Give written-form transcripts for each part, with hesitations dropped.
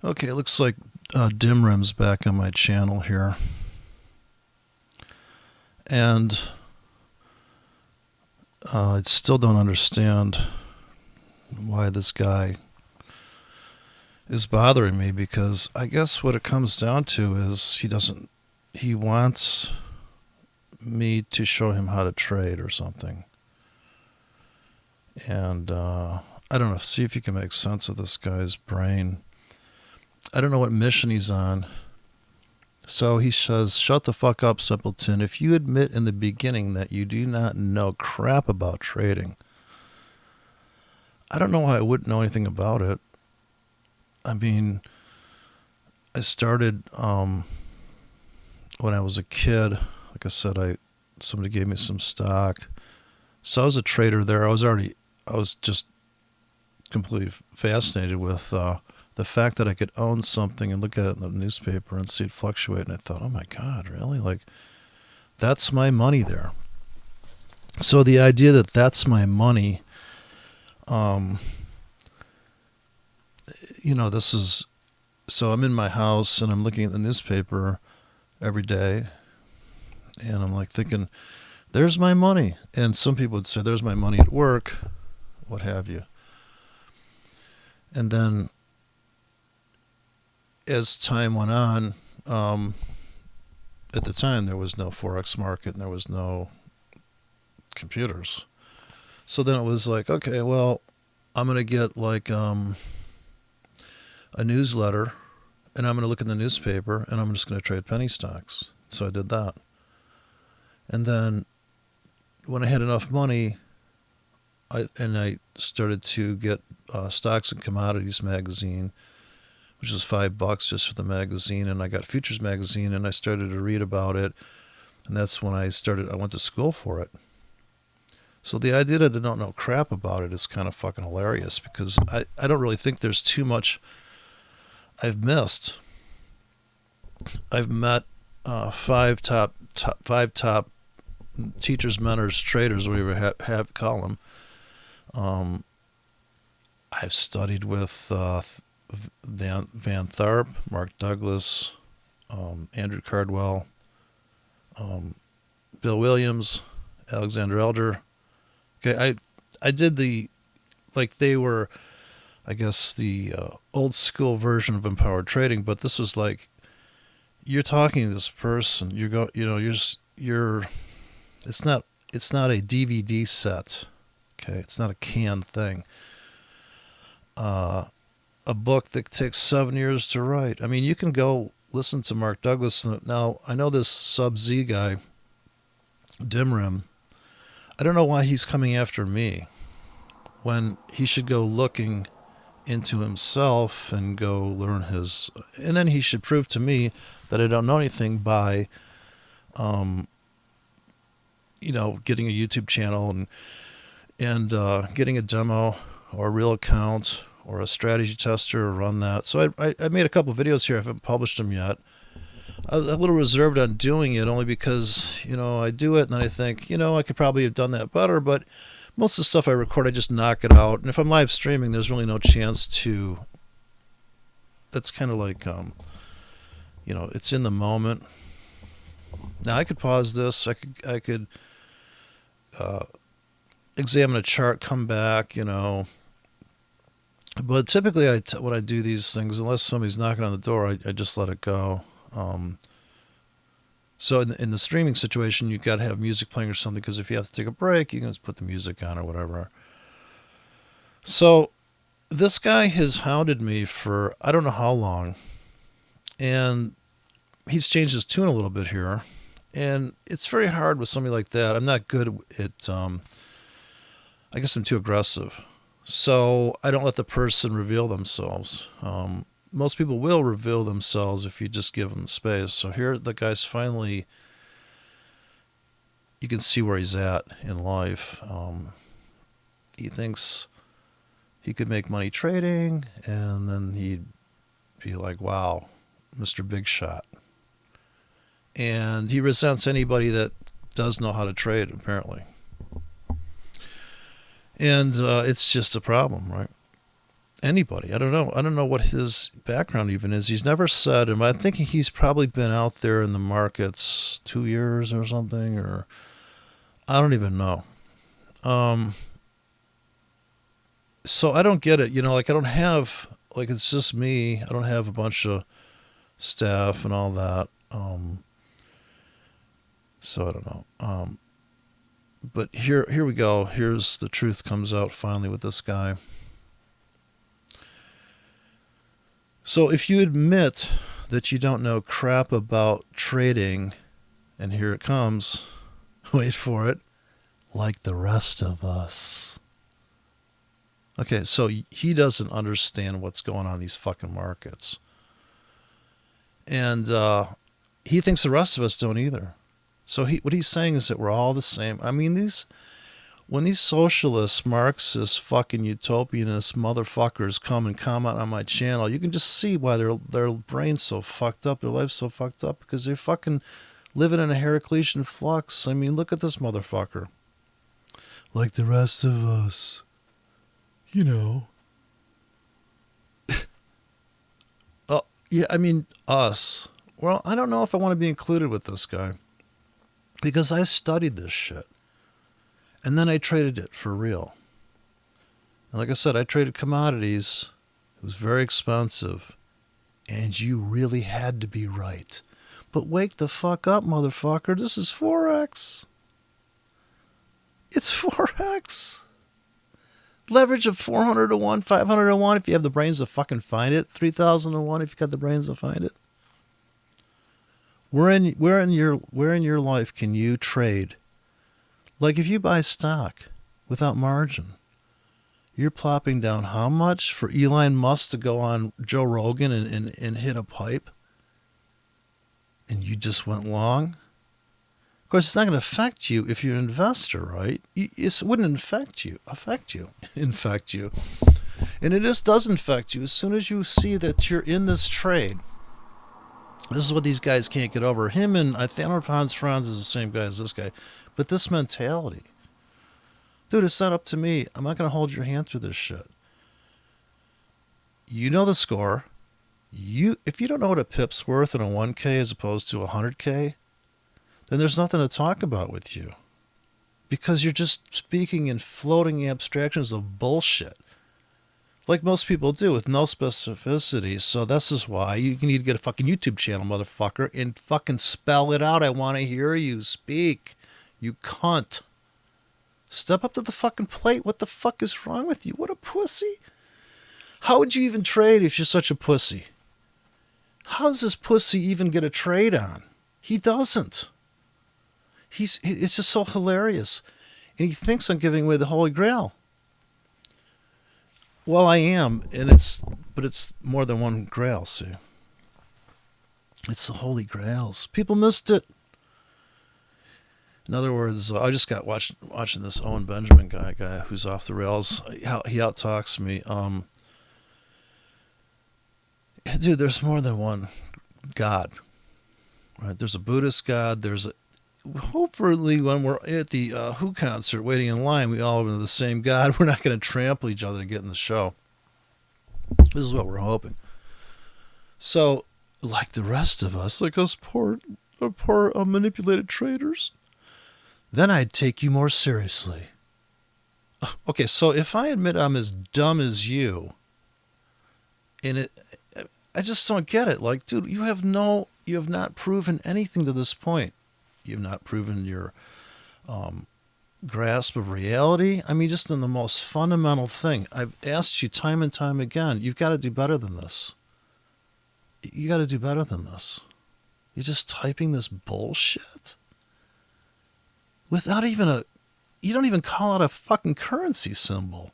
Okay, it looks like Dimrim's back on my channel here. And I still don't understand why this guy is bothering me, because I guess what it comes down to is he wants me to show him how to trade or something. And I don't know, see if you can make sense of this guy's brain. I don't know what mission he's on. So he says, "Shut the fuck up, simpleton. If you admit in the beginning that you do not know crap about trading." I don't know why I wouldn't know anything about it. I mean, I started when I was a kid. Like I said, somebody gave me some stock. So I was a trader there. I was just completely fascinated with the fact that I could own something and look at it in the newspaper and see it fluctuate. And I thought, oh my God, really? Like, that's my money there. So the idea that that's my money, um, this is, so I'm in my house and I'm looking at the newspaper every day and I'm like thinking, there's my money. And some people would say, there's my money at work, what have you. And then as time went on, at the time there was no Forex market and there was no computers. So then it was like, okay, well, I'm going to get like a newsletter and I'm going to look in the newspaper and I'm just going to trade penny stocks. So I did that. And then when I had enough money, I started to get Stocks and Commodities magazine, which was $5 just for the magazine. And I got Futures magazine and I started to read about it. And that's when I went to school for it. So the idea that I don't know crap about it is kind of fucking hilarious, because I don't really think there's too much I've missed. I've met five top teachers, mentors, traders, whatever have call them. I've studied with Van Tharp, Mark Douglas, Andrew Cardwell, Bill Williams, Alexander Elder. Okay, I did they were, I guess, the old school version of empowered trading, but this was like, you're talking to this person, it's not a DVD set. Okay, it's not a canned thing. A book that takes 7 years to write. I mean, you can go listen to Mark Douglas. Now, I know this Sub-Z guy, Dimrim. I don't know why he's coming after me when he should go looking into himself and go learn and then he should prove to me that I don't know anything by, getting a YouTube channel and getting a demo or a real account or a strategy tester or run that. So I made a couple of videos here. I haven't published them yet. I was a little reserved on doing it only because, I do it and then I think, I could probably have done that better, but most of the stuff I record, I just knock it out. And if I'm live streaming, there's really no chance to, that's kind of like, it's in the moment. Now I could pause this. I could examine a chart, come back, But typically, when I do these things, unless somebody's knocking on the door, I just let it go. So in the streaming situation, you've got to have music playing or something, because if you have to take a break, you can just put the music on or whatever. So this guy has hounded me for I don't know how long, and he's changed his tune a little bit here. And it's very hard with somebody like that. I'm not good at, I guess I'm too aggressive. So I don't let the person reveal themselves. Most people will reveal themselves if you just give them space. So here the guy's finally, you can see where he's at in life. He thinks he could make money trading, and then he'd be like, wow, Mr. Big Shot. And he resents anybody that does know how to trade, apparently. And it's just a problem, right? anybody. I don't know. I don't know what his background even is. He's never said, and I'm thinking he's probably been out there in the markets 2 years or something, or I don't even know. Um, so I don't get it. Like I don't have, like it's just me. I don't have a bunch of staff and all that. So I don't know. But here we go. Here's the truth comes out finally with this guy. So if you admit that you don't know crap about trading, and here it comes, wait for it, like the rest of us. Okay, so he doesn't understand what's going on in these fucking markets. And he thinks the rest of us don't either. So what he's saying is that we're all the same. I mean, when these socialists, Marxist, fucking utopianist motherfuckers come and comment on my channel, you can just see why their brain's so fucked up, their life's so fucked up, because they're fucking living in a Heraclitean flux. I mean, look at this motherfucker. Like the rest of us. Oh, yeah, I mean, us. Well, I don't know if I want to be included with this guy, because I studied this shit. And then I traded it for real. And like I said, I traded commodities. It was very expensive. And you really had to be right. But wake the fuck up, motherfucker. This is Forex. It's Forex. Leverage of 400 to 1, 500 to 1 if you have the brains to fucking find it. 3,000 to 1 if you got the brains to find it. Where in your life can you trade? Like if you buy stock without margin, you're plopping down how much for Elon Musk to go on Joe Rogan and hit a pipe? And you just went long? Of course, it's not going to affect you if you're an investor, right? It wouldn't infect you. Infect you. And it just does infect you as soon as you see that you're in this trade. This is what these guys can't get over. Him and I don't know if Hans Franz is the same guy as this guy. But this mentality, dude, it's not up to me. I'm not going to hold your hand through this shit. You know the score. If you don't know what a pip's worth in a 1K as opposed to a 100K, then there's nothing to talk about with you. Because you're just speaking in floating abstractions of bullshit. Like most people do with no specificity. So this is why you need to get a fucking YouTube channel, motherfucker, and fucking spell it out. I want to hear you speak. You cunt. Step up to the fucking plate. What the fuck is wrong with you? What a pussy. How would you even trade if you're such a pussy? How does this pussy even get a trade on? He doesn't. It's just so hilarious. And he thinks I'm giving away the Holy Grail. Well, I am, but it's more than one grail, see. It's the Holy Grails. People missed it. In other words, I just got watching this Owen Benjamin guy who's off the rails. He outtalks me. Dude, there's more than one God. Right? There's a Buddhist God. Hopefully when we're at the Who concert waiting in line, we all have the same God. We're not going to trample each other to get in the show. This is what we're hoping. So, like the rest of us, like us poor manipulated traders, then I'd take you more seriously. Okay, so if I admit I'm as dumb as you, I just don't get it. Like, dude, you have not proven anything to this point. You have not proven your grasp of reality. I mean, just in the most fundamental thing. I've asked you time and time again, you've got to do better than this. You got to do better than this. You're just typing this bullshit without even you don't even call out a fucking currency symbol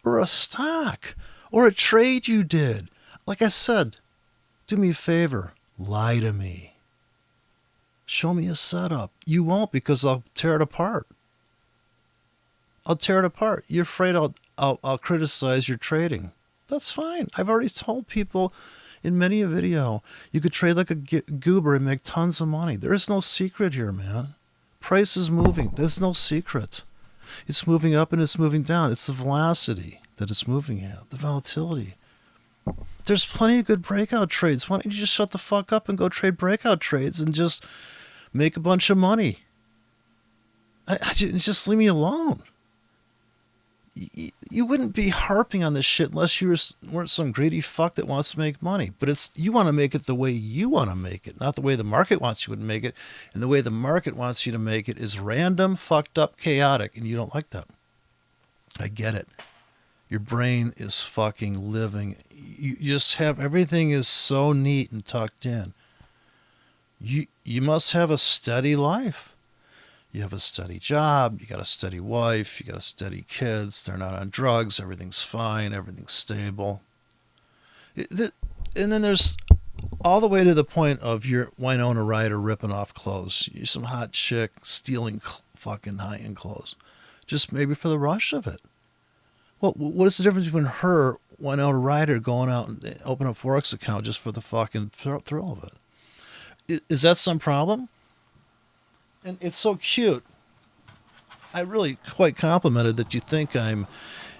or a stock or a trade you did. Like I said, do me a favor, lie to me. Show me a setup. You won't, because I'll tear it apart. You're afraid I'll criticize your trading. That's fine. I've already told people in many a video, you could trade like a goober and make tons of money. There is no secret here, man. Price is moving. There's no secret. It's moving up and it's moving down. It's the velocity that it's moving at, the volatility. There's plenty of good breakout trades. Why don't you just shut the fuck up and go trade breakout trades and just make a bunch of money? Just leave me alone. You wouldn't be harping on this shit unless you weren't some greedy fuck that wants to make money. But you want to make it the way you want to make it, not the way the market wants you to make it. And the way the market wants you to make it is random, fucked up, chaotic, and you don't like that. I get it. Your brain is fucking living. You just have, everything is so neat and tucked in. You must have a steady life. You have a steady job, you got a steady wife, you got a steady kids, they're not on drugs, everything's fine, everything's stable. And then there's all the way to the point of your Winona Ryder ripping off clothes. You're some hot chick stealing fucking high-end clothes. Just maybe for the rush of it. Well, what is the difference between her, Winona Ryder, going out and opening a Forex account just for the fucking thrill of it? Is that some problem? And it's so cute. I really quite complimented that you think I'm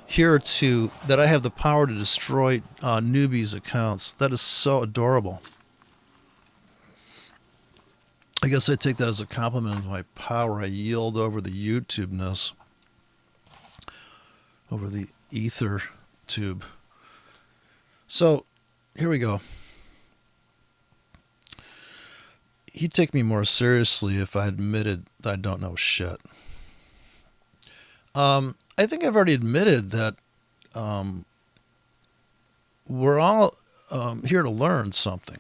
here that I have the power to destroy newbies' accounts. That is so adorable. I guess I take that as a compliment of my power. I yield over the YouTube-ness, over the ether tube. So, here we go. He'd take me more seriously if I admitted that I don't know shit. I think I've already admitted that we're all here to learn something.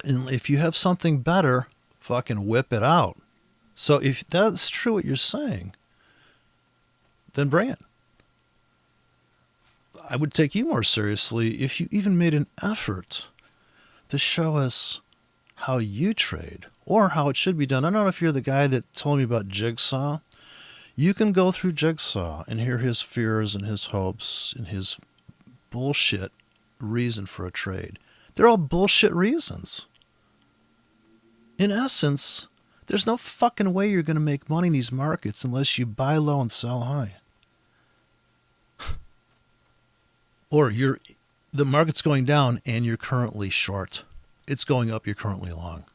And if you have something better, fucking whip it out. So if that's true what you're saying, then bring it. I would take you more seriously if you even made an effort to show us how you trade or how it should be done. I don't know if you're the guy that told me about Jigsaw. You can go through Jigsaw and hear his fears and his hopes and his bullshit reason for a trade. They're all bullshit reasons. In essence, there's no fucking way you're going to make money in these markets unless you buy low and sell high. Or the market's going down and you're currently short. It's going up, you're currently long.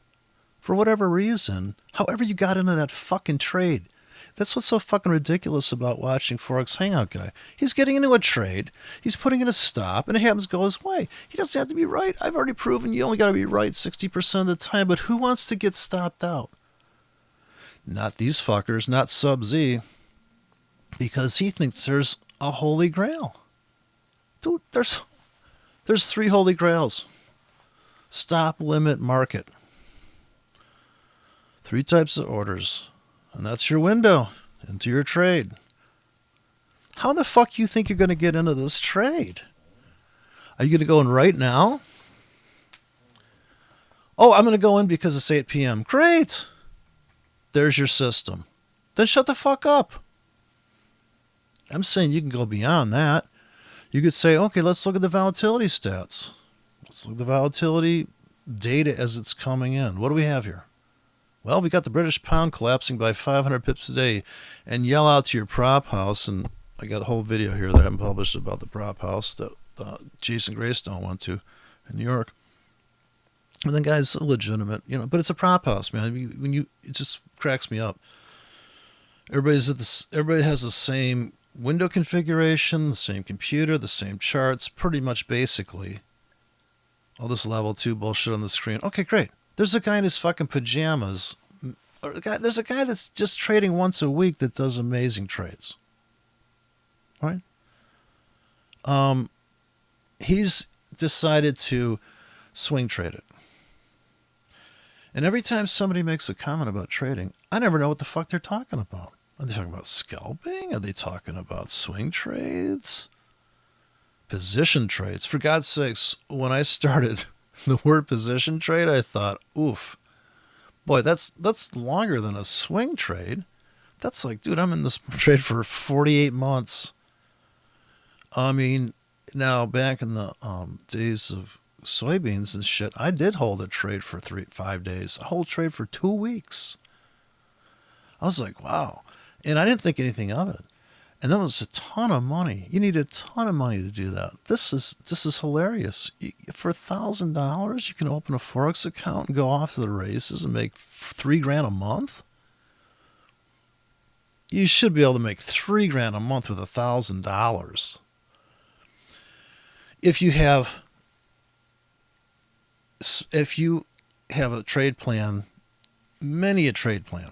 For whatever reason, however you got into that fucking trade. That's what's so fucking ridiculous about watching Forex Hangout Guy. He's getting into a trade, he's putting in a stop, and it happens to go his way. He doesn't have to be right. I've already proven you only got to be right 60% of the time, but who wants to get stopped out? Not these fuckers, not Sub-Z, because he thinks there's a holy grail. Dude, there's 3 holy grails. Stop, limit, market. 3 types of orders. And that's your window into your trade. How the fuck you think you're going to get into this trade? Are you going to go in right now? Oh, I'm going to go in because it's 8 p.m. Great. There's your system. Then shut the fuck up. I'm saying you can go beyond that. You could say, okay, let's look at the volatility stats. Let's look at the volatility data as it's coming in. What do we have here? Well, we got the British pound collapsing by 500 pips a day, and yell out to your prop house. And I got a whole video here that I haven't published about the prop house that Jason Greystone went to in New York. And the guy's legitimate, but it's a prop house, man. It just cracks me up. Everybody has the same window configuration, the same computer, the same charts, pretty much basically. All this level 2 bullshit on the screen. Okay, great. There's a guy in his fucking pajamas. There's a guy that's just trading once a week that does amazing trades. Right? He's decided to swing trade it. And every time somebody makes a comment about trading, I never know what the fuck they're talking about. Are they talking about scalping? Are they talking about swing trades? Position trades? For God's sakes, when I started the word position trade, I thought, oof. Boy, that's longer than a swing trade. That's like, dude, I'm in this trade for 48 months. I mean, now back in the days of soybeans and shit, I did hold a trade for 5 days. A whole trade for 2 weeks. I was like, wow. And I didn't think anything of it. And that was a ton of money. You need a ton of money to do that. This is hilarious. For $1,000, you can open a Forex account and go off to the races and make $3,000 a month. You should be able to make $3,000 a month with $1,000. If you have a trade plan, many a trade plan,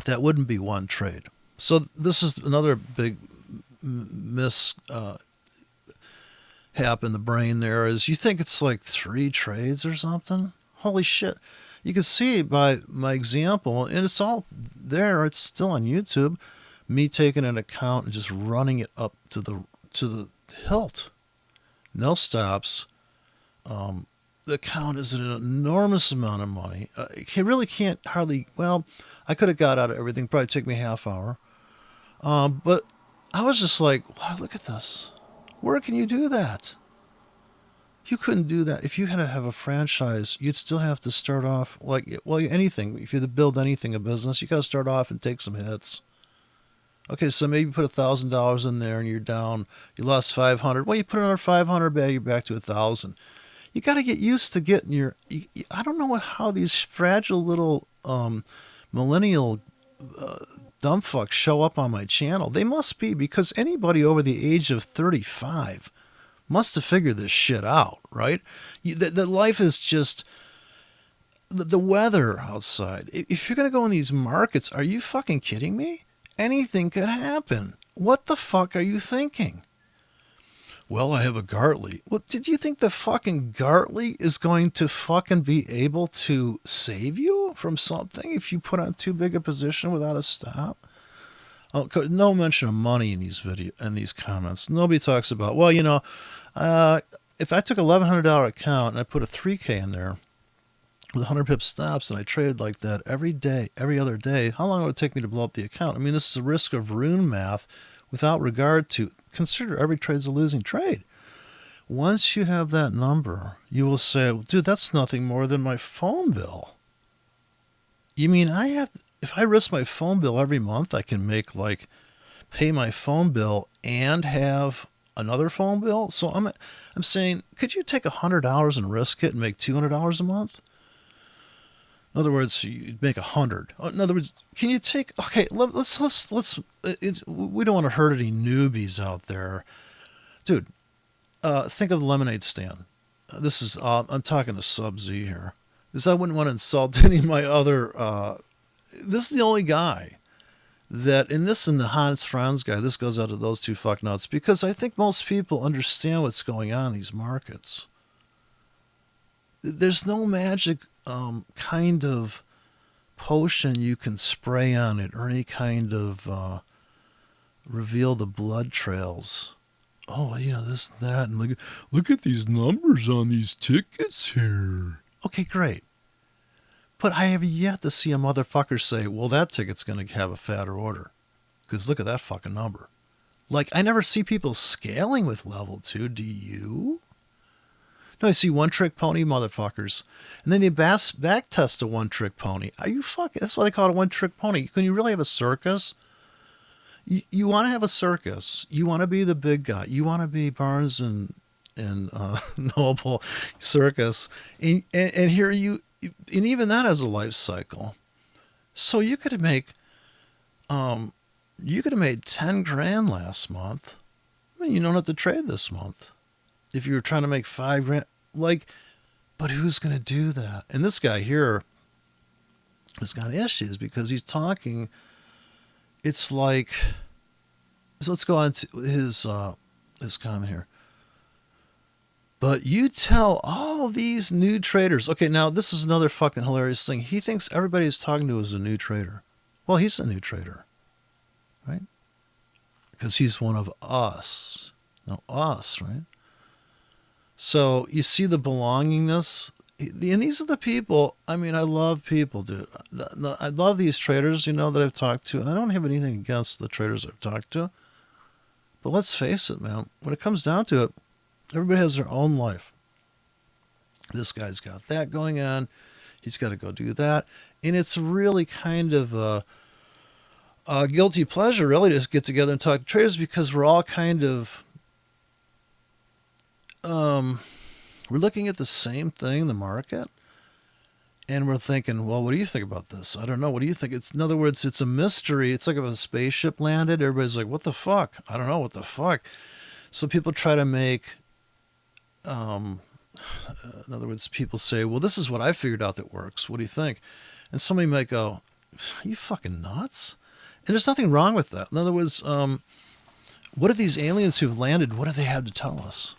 that wouldn't be one trade. So this is another big mishap in the brain there is you think it's like 3 trades or something. Holy shit. You can see by my example, and it's all there, it's still on YouTube, me taking an account and just running it up to the hilt. No stops. The account is an enormous amount of money. I really can't hardly, well, I could have got out of everything, probably take me a half hour. But I was just like, wow, look at this. Where can you do that? You couldn't do that. If you had to have a franchise, you'd still have to start off like, well, anything. If you had to build anything, a business, you got to start off and take some hits. Okay, so maybe you put $1,000 in there and you're down. You lost 500. Well, you put another 500 back, you're back to 1,000. You got to get used to getting your. I don't know how these fragile little millennial dumb fucks show up on my channel. They must be, because anybody over the age of 35 must have figured this shit out, right? The life is just the weather outside. If you're going to go in these markets, are you fucking kidding me? Anything could happen. What the fuck are you thinking? Well, I have a Gartley. Well, did you think the fucking Gartley is going to fucking be able to save you from something if you put on too big a position without a stop? Oh, no mention of money in these comments. Nobody talks about, well, if I took a $1,100 account and I put a 3K in there with 100 pip stops and I traded like that every day, every other day, how long would it take me to blow up the account? I mean, this is a risk of rune math without regard to consider every trade's a losing trade. Once you have that number, you will say, dude, that's nothing more than my phone bill. You mean if I risk my phone bill every month, I can pay my phone bill and have another phone bill? So I'm saying, could you take $100 and risk it and make $200 a month? In other words, you'd make 100. In other words, can you take? Okay, let's. We don't want to hurt any newbies out there, dude. Think of the lemonade stand. This is. I'm talking to Sub-Z here, because I wouldn't want to insult any of my other. This is the only guy that in the Hans Franz guy. This goes out to those two fucknuts, because I think most people understand what's going on in these markets. There's no magic kind of potion you can spray on it or any kind of reveal the blood trails. Oh, this and that, and look at these numbers on these tickets here. Okay, great. But I have yet to see a motherfucker say, well, that ticket's going to have a fatter order, because look at that fucking number. I never see people scaling with level 2. Do you? No, I see one-trick pony motherfuckers. And then they back test a one-trick pony. Are you fucking... That's why they call it a one-trick pony. Can you really have a circus? You want to have a circus. You want to be the big guy. You want to be Barnes and Noble Circus. And here and even that has a life cycle. So you could have made $10,000 last month. I mean, you don't have to trade this month. If you were trying to make $5,000, but who's going to do that? And this guy here has got issues because he's talking. It's like, so let's go on to his comment here. But you tell all these new traders. Okay, now this is another fucking hilarious thing. He thinks everybody he's talking to is a new trader. Well, he's a new trader, right? Because he's one of us. No, us, right? So you see the belongingness, and these are the people. I mean, I love people, dude. I love these traders, that I've talked to. I don't have anything against the traders I've talked to, but let's face it, man. When it comes down to it, everybody has their own life. This guy's got that going on. He's got to go do that, and it's really kind of guilty pleasure really to get together and talk to traders because we're all kind of we're looking at the same thing, the market, and we're thinking, well, what do you think about this? I don't know. What do you think? It's, in other words, it's a mystery. It's like if a spaceship landed, everybody's like, what the fuck? I don't know what the fuck. So people try to make, in other words, people say, well, this is what I figured out that works. What do you think? And somebody might go, are you fucking nuts? And there's nothing wrong with that. In other words, what are these aliens who've landed, what do they have to tell us?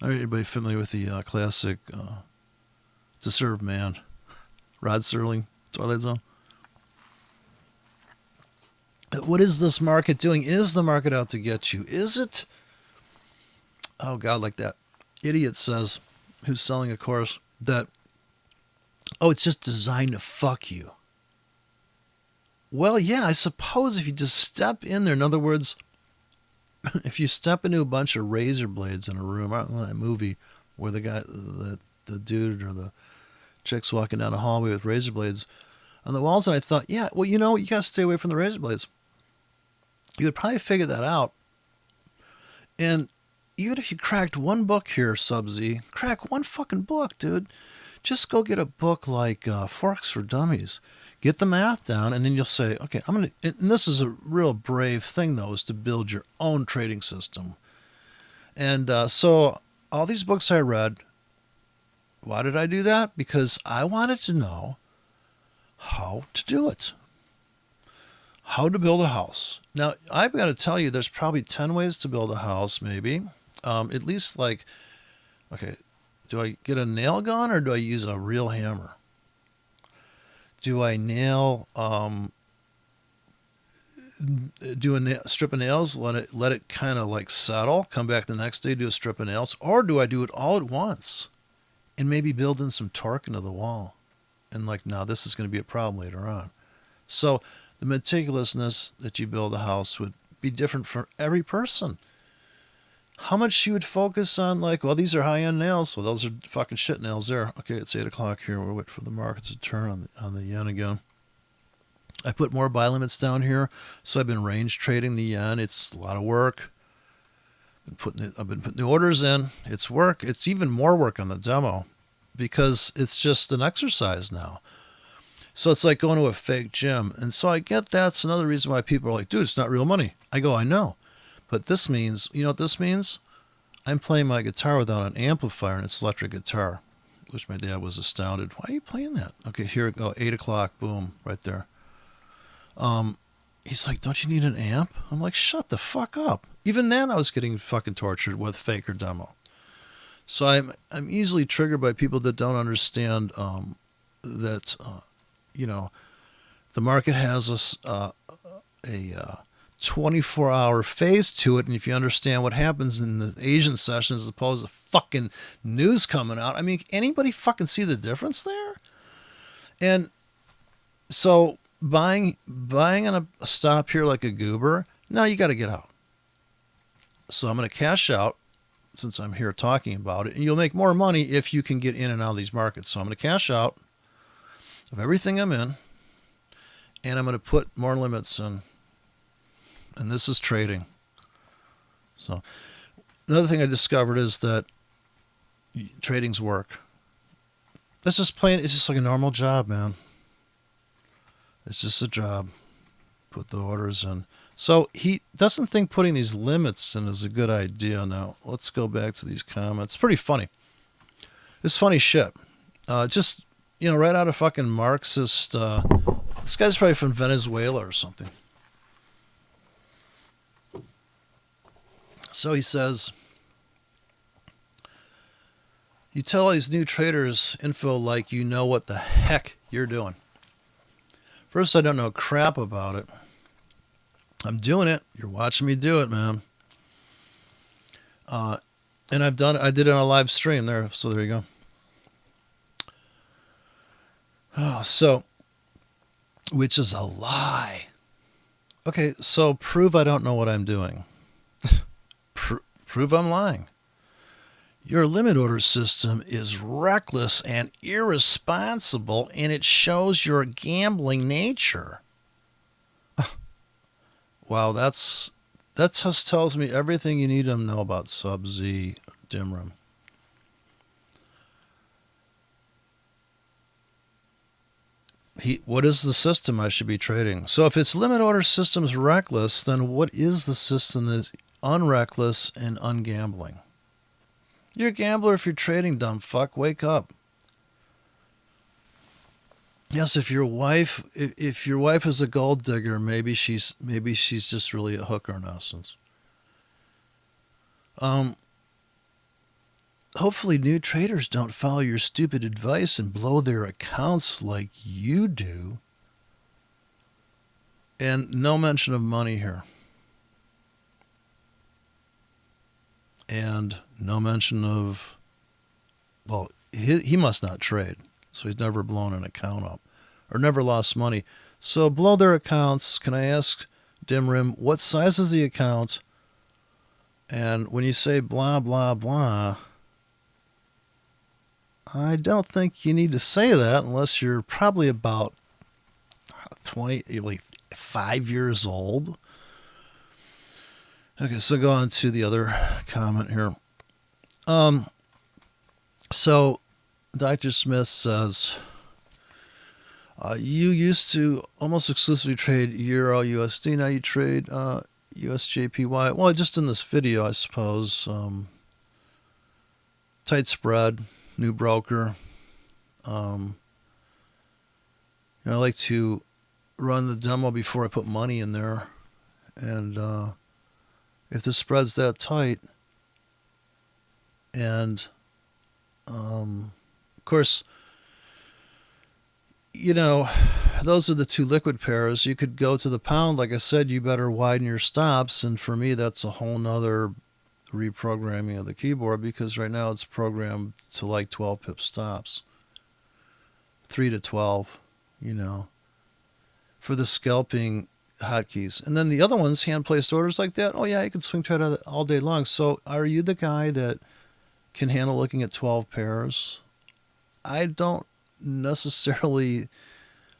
Are anybody familiar with the classic To Serve Man? Rod Serling, Twilight Zone. What is this market doing? Is the market out to get you? Is it? Oh, God, like that idiot says, who's selling a course, that, oh, it's just designed to fuck you. Well, yeah, I suppose if you just step in there, in other words, if you step into a bunch of razor blades in a room, out in that movie where the guy, the dude or the chick's walking down a hallway with razor blades on the walls, and I thought, yeah, well, you know, you got to stay away from the razor blades. You would probably figure that out. And even if you cracked one book here, Sub-Z, crack one fucking book, dude. Just go get a book like Forks for Dummies. Get the math down, and then you'll say, okay, I'm going to, and this is a real brave thing, though, is to build your own trading system. And so all these books I read, why did I do that? Because I wanted to know how to do it. How to build a house. Now, I've got to tell you, there's probably 10 ways to build a house, maybe. At least like, okay, do I get a nail gun or do I use a real hammer? Do I nail, strip of nails, let it kind of like settle, come back the next day, do a strip of nails? Or do I do it all at once and maybe build in some torque into the wall? And like, now this is going to be a problem later on. So the meticulousness that you build a house would be different for every person. How much you would focus on, like, well, these are high-end nails. Well, those are fucking shit nails there. Okay, it's 8 o'clock here. We're waiting for the market to turn on the yen again. I put more buy limits down here, so I've been range trading the yen. It's a lot of work. I've been putting the orders in. It's work. It's even more work on the demo because it's just an exercise now. So it's like going to a fake gym. And so I get that's another reason why people are like, dude, it's not real money. I go, I know. But this means, you know what this means? I'm playing my guitar without an amplifier, and it's electric guitar, which my dad was astounded. Why are you playing that? Okay, here it go, 8 o'clock, boom, right there. He's like, don't you need an amp? I'm like, shut the fuck up. Even then, I was getting fucking tortured with Faker demo. So I'm easily triggered by people that don't understand that, you know, the market has a 24-hour phase to it, and if you understand what happens in the Asian session as opposed to fucking news coming out, I mean, anybody fucking see the difference there? And so buying on a stop here like a goober, now you got to get out. So I'm going to cash out since I'm here talking about it, and you'll make more money if you can get in and out of these markets. So I'm going to cash out of everything I'm in, and I'm going to put more limits in. And this is trading. So another thing I discovered is that trading's work. It's just like a normal job, man. It's just a job. Put the orders in. So he doesn't think putting these limits in is a good idea. Now, let's go back to these comments. Pretty funny. It's funny shit. Just, you know, right out of fucking Marxist. This guy's probably from Venezuela or something. So he says, you tell these new traders info like you know what the heck you're doing. First, I don't know crap about it. I'm doing it. You're watching me do it, man. And I did it on a live stream there. So there you go. Oh, so, which is a lie. Okay, so prove I don't know what I'm doing. Prove I'm lying. Your limit order system is reckless and irresponsible, and it shows your gambling nature. Wow, that just tells me everything you need to know about Sub Z Dimrim. What is the system I should be trading? So if it's limit order systems reckless, then what is the system that is unreckless and ungambling? You're a gambler if you're trading, dumb fuck. Wake up. Yes, if your wife is a gold digger, maybe she's just really a hooker in essence. Um, Hopefully new traders don't follow your stupid advice and blow their accounts like you do. And no mention of money here. And no mention of, well, he must not trade. So he's never blown an account up or never lost money. So blow their accounts. Can I ask Dimrim, what size is the account? And when you say blah, blah, blah, I don't think you need to say that unless you're probably about 5 years old. Okay, so go on to the other comment here. So Dr. Smith says, you used to almost exclusively trade Euro USD. Now you trade USJPY. Well, just in this video, I suppose. Tight spread, new broker. I like to run the demo before I put money in there. And if the spread's that tight, and of course, those are the two liquid pairs. You could go to the pound. Like I said, you better widen your stops. And for me, that's a whole nother reprogramming of the keyboard because right now it's programmed to like 12 pip stops. 3 to 12, for the scalping hotkeys. And then the other ones, hand placed orders like that. Oh, yeah, you can swing trade all day long. So are you the guy that can handle looking at 12 pairs? I don't necessarily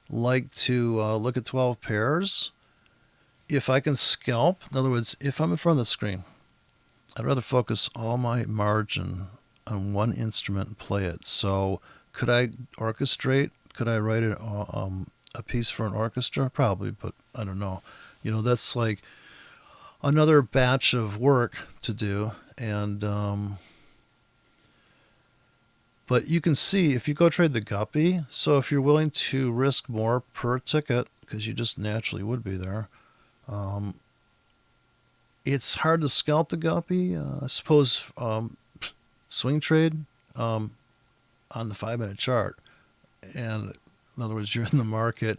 like to look at 12 pairs. If I can scalp, in other words, if I'm in front of the screen, I'd rather focus all my margin on one instrument and play it. So could I orchestrate? Could I write a piece for an orchestra? Probably, but I don't know. That's like another batch of work to do. And but you can see if you go trade the guppy, so if you're willing to risk more per ticket, because you just naturally would be there, it's hard to scalp the guppy. I suppose swing trade on the 5-minute chart. And in other words, you're in the market.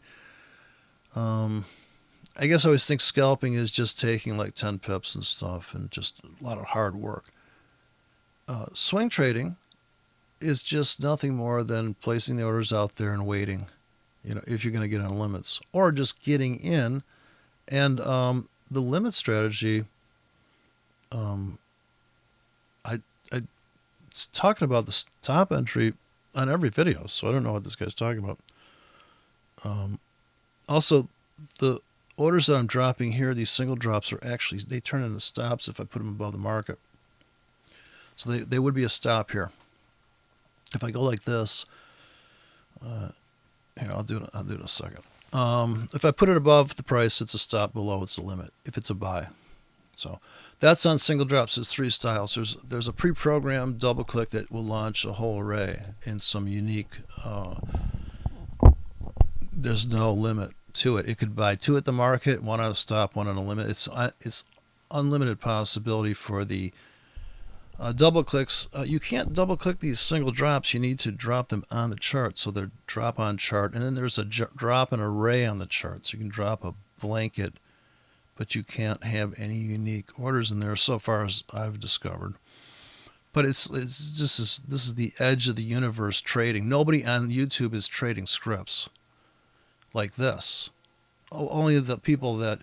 I guess I always think scalping is just taking like 10 pips and stuff and just a lot of hard work. Swing trading is just nothing more than placing the orders out there and waiting, if you're going to get on limits, or just getting in. And the limit strategy, I it's talking about the stop entry on every video, so I don't know what this guy's talking about. Also, the orders that I'm dropping here, these single drops are actually, they turn into stops if I put them above the market. So they would be a stop here. If I go like this, here, I'll do it in a second. If I put it above the price, it's a stop. Below, it's a limit. If it's a buy. So that's on single drops. There's 3 styles. There's a pre-programmed double click that will launch a whole array in some unique. There's no limit to it. It could buy 2 at the market, 1 on a stop, 1 on a limit. It's unlimited possibility for the double clicks. You can't double click these single drops. You need to drop them on the chart. So they're drop on chart. And then there's a drop an array on the chart. So you can drop a blanket, but you can't have any unique orders in there so far as I've discovered. But it's just this is the edge of the universe trading. Nobody on YouTube is trading scripts like this. Only the people that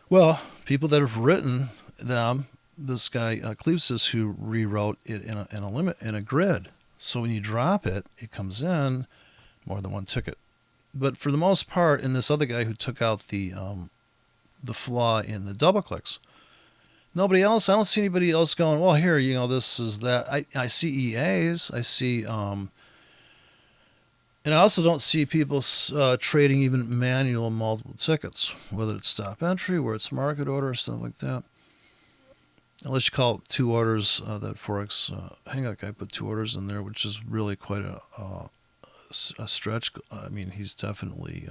have written them. This guy Clevesis, who rewrote it in a limit in a grid. So when you drop it, it comes in more than one ticket. But for the most part, and this other guy who took out the the flaw in the double clicks. Nobody else. I don't see anybody else going, well, here, this is that. I see EAs. I see, and I also don't see people trading even manual multiple tickets, whether it's stop entry, where it's market order, stuff like that. Unless you call it 2 orders, that Forex Hangout guy put 2 orders in there, which is really quite a stretch. I mean, he's definitely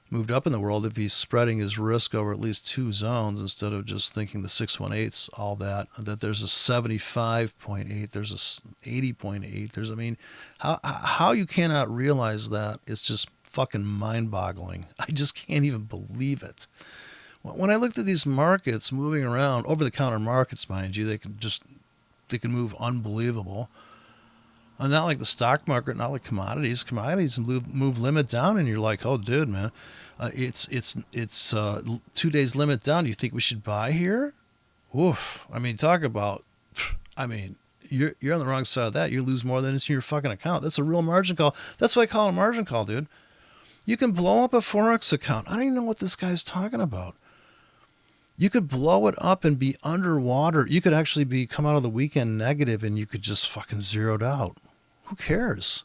moved up in the world if he's spreading his risk over at least 2 zones instead of just thinking the 618's all that there's a 75.8, there's a 80.8. How you cannot realize that is just fucking mind-boggling. I just can't even believe it. When I looked at these markets moving around, over-the-counter markets, mind you, they can move unbelievable. Not like the stock market, not like commodities. Commodities move limit down, and you're like, oh, dude, man, it's 2 days limit down. Do you think we should buy here? Oof. Talk about. You're on the wrong side of that. You lose more than it's in your fucking account. That's a real margin call. That's why I call it a margin call, dude. You can blow up a Forex account. I don't even know what this guy's talking about. You could blow it up and be underwater. You could actually come out of the weekend negative, and you could just fucking zero it out. Who cares?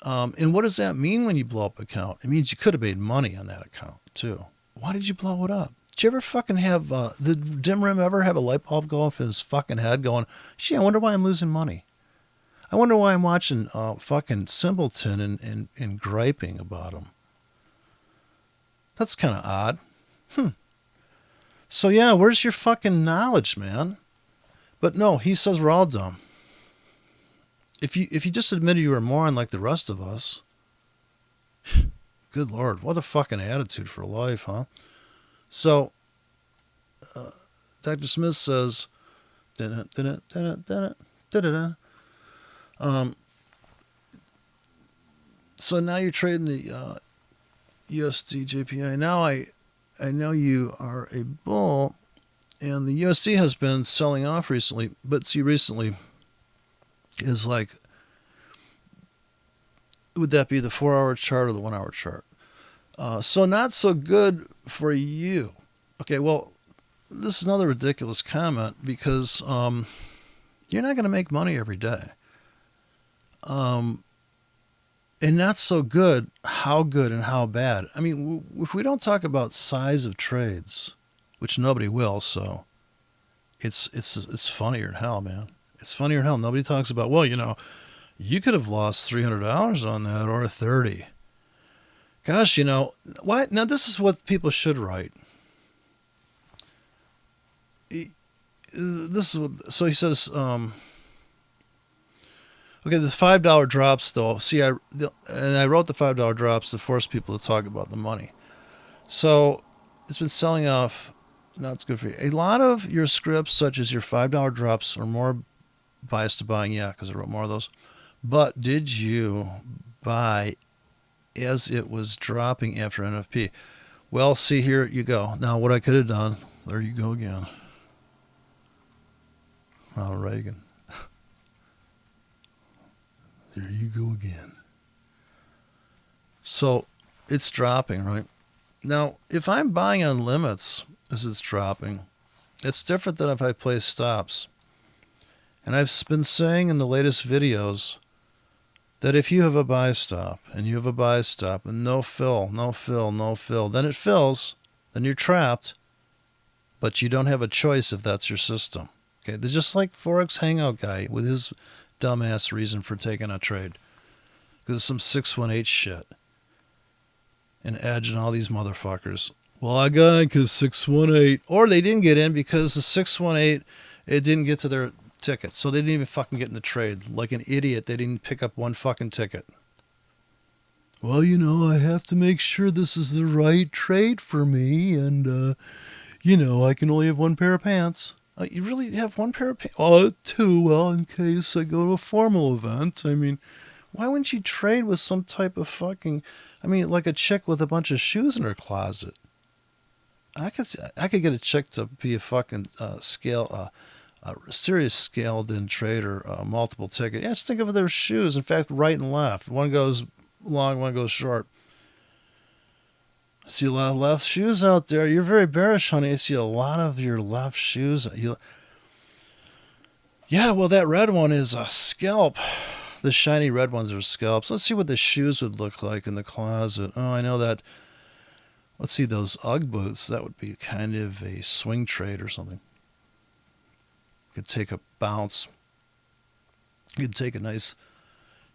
And what does that mean when you blow up an account? It means you could have made money on that account too. Why did you blow it up? Did you ever fucking have, did Dim Rim ever have a light bulb go off in his fucking head going, gee, I wonder why I'm losing money. I wonder why I'm watching fucking Simpleton and griping about him. That's kind of odd. So yeah, where's your fucking knowledge, man? But no, he says we're all dumb. If you just admitted you were a moron like the rest of us, good Lord, what a fucking attitude for life, huh? So, Dr. Smith says, so now you're trading the USD JPY. Now I know you are a bull, and the USD has been selling off recently, but see, recently is like, would that be the 4-hour chart or the 1-hour chart? So not so good for you. Okay, well, this is another ridiculous comment because you're not going to make money every day. And not so good, how good and how bad. If we don't talk about size of trades, which nobody will, so it's funnier than hell, man. It's funnier than hell. Nobody talks about, well, you could have lost $300 on that or 30. Gosh, what? Now this is what people should write. So he says, okay, the $5 drops though. See, I wrote the $5 drops to force people to talk about the money. So it's been selling off. Now it's good for you. A lot of your scripts, such as your $5 drops, are more biased to buying. Yeah, because I wrote more of those. But did you buy as it was dropping after NFP? Well, see, here you go. Now, what I could have done, there you go again. Ronald Reagan. There you go again. So it's dropping, right? Now, if I'm buying on limits as it's dropping, it's different than if I place stops. And I've been saying in the latest videos that if you have a buy stop and you have a buy stop and no fill, then it fills, then you're trapped, but you don't have a choice if that's your system. Okay, they're just like Forex Hangout guy with his dumbass reason for taking a trade. Because of some 618 shit. And Edge and all these motherfuckers. Well, I got in because 618. Or they didn't get in because the 618, it didn't get to their ticket. So they didn't even fucking get in the trade. Like an idiot, they didn't pick up one fucking ticket. Well, I have to make sure this is the right trade for me. And, I can only have one pair of pants. You really have one pair of pants? Oh, 2. Well, in case I go to a formal event. Why wouldn't you trade with some type of fucking... like a chick with a bunch of shoes in her closet. I could get a chick to be a fucking a serious scaled-in trader, multiple ticket. Yeah, just think of their shoes. In fact, right and left. One goes long, one goes short. I see a lot of left shoes out there. You're very bearish, honey. I see a lot of your left shoes. Yeah, well, that red one is a scalp. The shiny red ones are scalps. Let's see what the shoes would look like in the closet. Oh, I know that. Let's see those Ugg boots. That would be kind of a swing trade or something. Could take a bounce. You'd take a nice.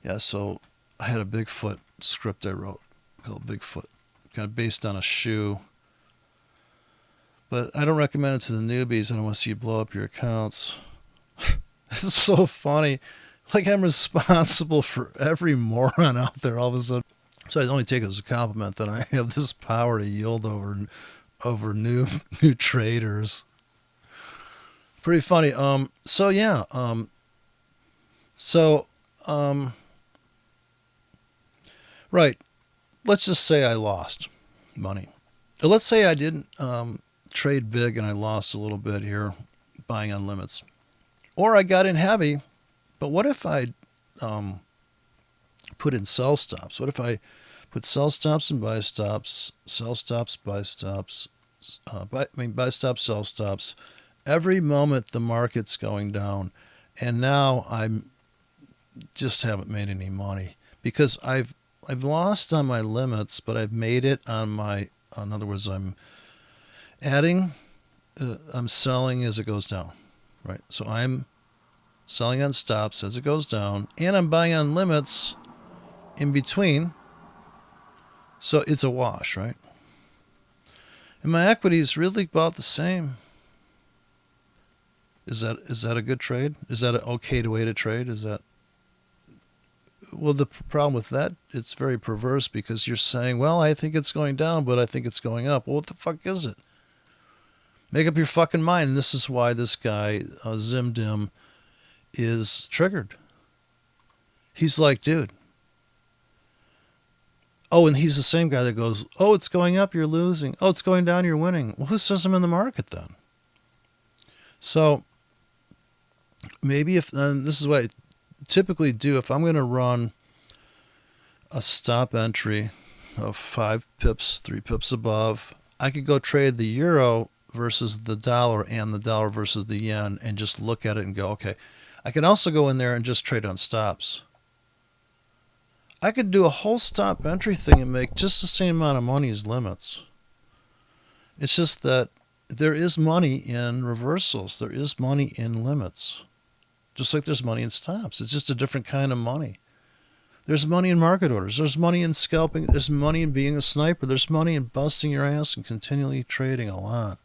Yeah, so I had a Bigfoot script I wrote called Bigfoot, kind of based on a shoe. But I don't recommend it to the newbies. I don't want to see you blow up your accounts. This is so funny. Like I'm responsible for every moron out there all of a sudden. So I only take it as a compliment that I have this power to yield over new traders. Pretty funny. So yeah. Right. Let's just say I lost money. Or let's say I didn't trade big and I lost a little bit here buying on limits. Or I got in heavy, but what if I put in sell stops? What if I put sell stops and buy stops, sell stops, buy stops, buy stops, sell stops. Every moment the market's going down, and now I'm just haven't made any money because I've lost on my limits, but I've made it on my. In other words, I'm adding, I'm selling as it goes down, right? So I'm selling on stops as it goes down, and I'm buying on limits in between. So it's a wash, right? And my equity is really about the same. Is that a good trade? Is that an okay way to trade? Is that... Well, the problem with that, it's very perverse because you're saying, well, I think it's going down, but I think it's going up. Well, what the fuck is it? Make up your fucking mind. And this is why this guy, Zimdim, is triggered. He's like, dude. Oh, and he's the same guy that goes, oh, it's going up, you're losing. Oh, it's going down, you're winning. Well, who says I'm in the market then? So maybe this is what I typically do. If I'm going to run a stop entry of 5 pips, 3 pips above, I could go trade the euro versus the dollar and the dollar versus the yen and just look at it and go, okay. I can also go in there and just trade on stops. I could do a whole stop entry thing and make just the same amount of money as limits. It's just that there is money in reversals. There is money in limits. Just like there's money in stops. It's just a different kind of money. There's money in market orders. There's money in scalping. There's money in being a sniper. There's money in busting your ass and continually trading a lot.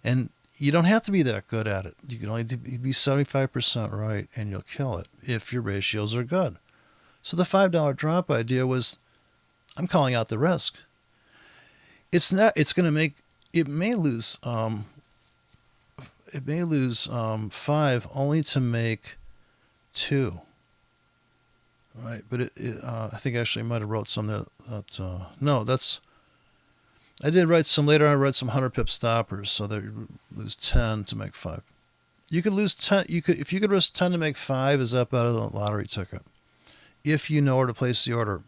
And you don't have to be that good at it. You can only be 75% right and you'll kill it if your ratios are good. So the $5 drop idea was, I'm calling out the risk. It's not. It's going to make. It may lose. It may lose 5 only to make 2. Right, but I think actually I might have wrote some that no, that's. I did write some later on. I wrote some 100 pip stoppers, so that you lose 10 to make 5. You could lose 10. If you could risk 10 to make 5, is that better than a lottery ticket? If you know where to place the order.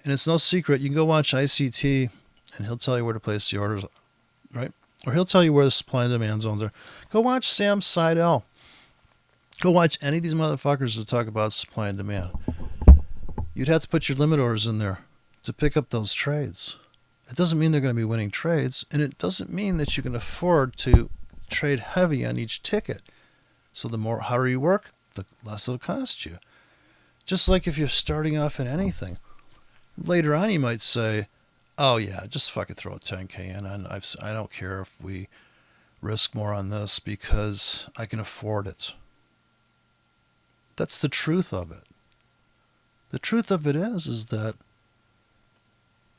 And it's no secret. You can go watch ICT and he'll tell you where to place the orders, right? Or he'll tell you where the supply and demand zones are. Go watch Sam Seidel. Go watch any of these motherfuckers that talk about supply and demand. You'd have to put your limit orders in there to pick up those trades. It doesn't mean they're going to be winning trades, and it doesn't mean that you can afford to trade heavy on each ticket. So the more harder you work, the less it'll cost you. Just like if you're starting off in anything. Later on, you might say, oh, yeah, just fucking throw a 10K in. And I don't care if we risk more on this because I can afford it. That's the truth of it. The truth of it is that